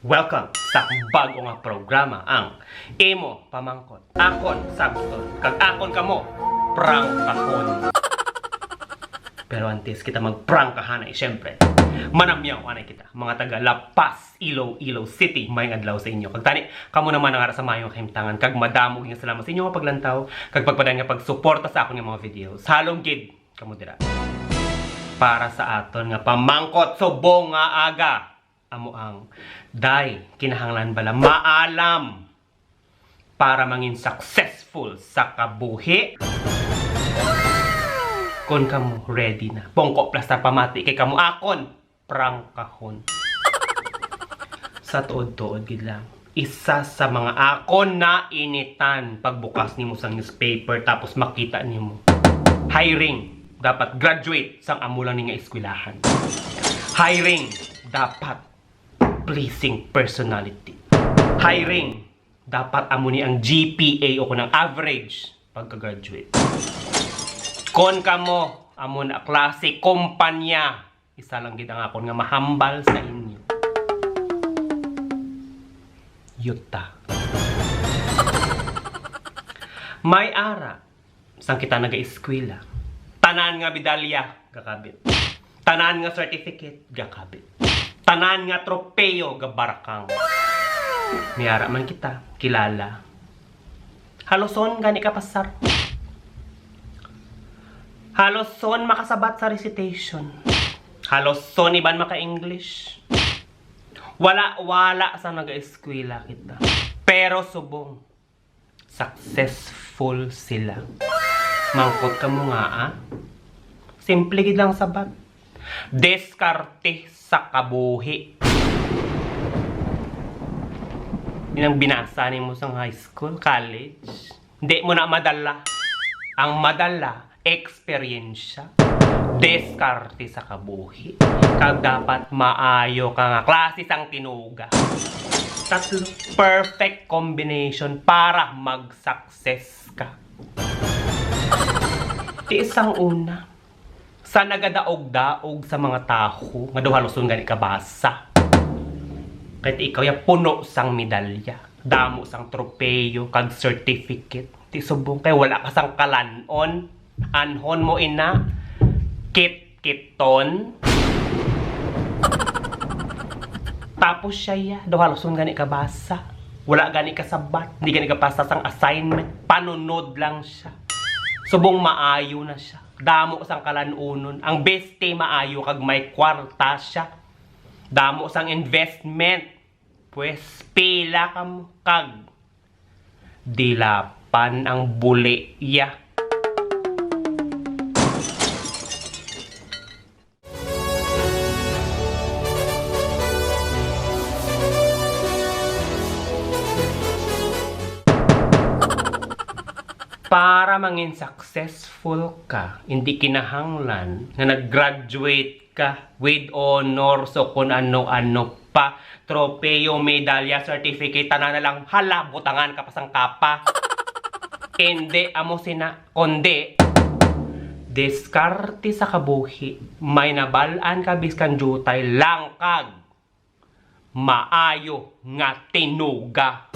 Welcome sa bago nga programa ang Imo Pamangkot. Akon sabton kag akon kamo prangkahon. Pero antes kita magprangkahan ay syempre manamyaw anay kita mga taga La Paz, Iloilo City may adlaw sa inyo. Kag tani kamo naman ang ara sa mayong kahimtangan kag madamo nga salamat sa inyo nga paglantaw kag pagpadan nga pagsuporta sa akon nga mga videos. Halong gid kamo dira para sa aton nga pamangkot subong nga aga. Amo ang day kinahanglan bala maalam para mangin successful sa kabuhi. Kung kamo ready na pongko plastar pamati kay kamo akon prangkahon. Sa tuod-tuod gid lang isa sa mga akon na initan pagbukas nimo sa newspaper tapos makita nimo hiring dapat graduate sang amo lang ni nga eskwelahan. Hiring dapat pleasing personality. Hiring dapat amo ni ang GPA o kunang average pagka-graduate. Kon kamo amo na klase kumpanya, isa lang gid ang akon nga mahambal sa inyo. Yuta. May ara sang kita naga-eskwela. Tanan nga medalya gakabit. Tanan nga certificate gakabit. Tanan nga tropeyo gabarakang. Miyara man kita kilala. Haloson gani ka pasar. Haloson makasabat sa recitation. Haloson iban maka-English. Wala sa naga-eskwela kita. Pero subong successful sila. Mangkot ka mo nga simple gid lang sabat. Deskarte sa kabuhi. Yan ang binasa ni mo sa high school, college. Hindi mo na madala. Ang madala, eksperyensya. Deskarte sa kabuhi. Kag dapat maayo ka nga klase sang tinuga. Tatlo, perfect combination para mag-success ka. Isang una, sa nagadaog-daog sa mga tao nga daw haluson gani kabasa. Kahit ikaw ya puno sang medalya, damo sang tropeyo kag certificate. Ti subong kay wala ka sang kalanon, anhon mo ina kit-kiton. Tapos siya ya daw haluson gani kabasa. Wala gani kasabat, hindi gani kapasa sang assignment, panunod lang siya. Subong maayo na siya. Damo sang kalanunon. Ang beste maayo kag may kwarta siya. Damo sang investment. Pues pila ka mo kag dilapan ang buliya. Para mangin successful ka, hindi kinahanglan na nag-graduate ka with honors o kung ano-ano pa, tropeyo, medalya, certificate, tanan na lang, hala, butangan ka pa sang kapa. Hindi, amo sina, kundi, diskarte sa kabuhi, may nabalaan ka biskan jutay, langkag, maayo nga tinuga.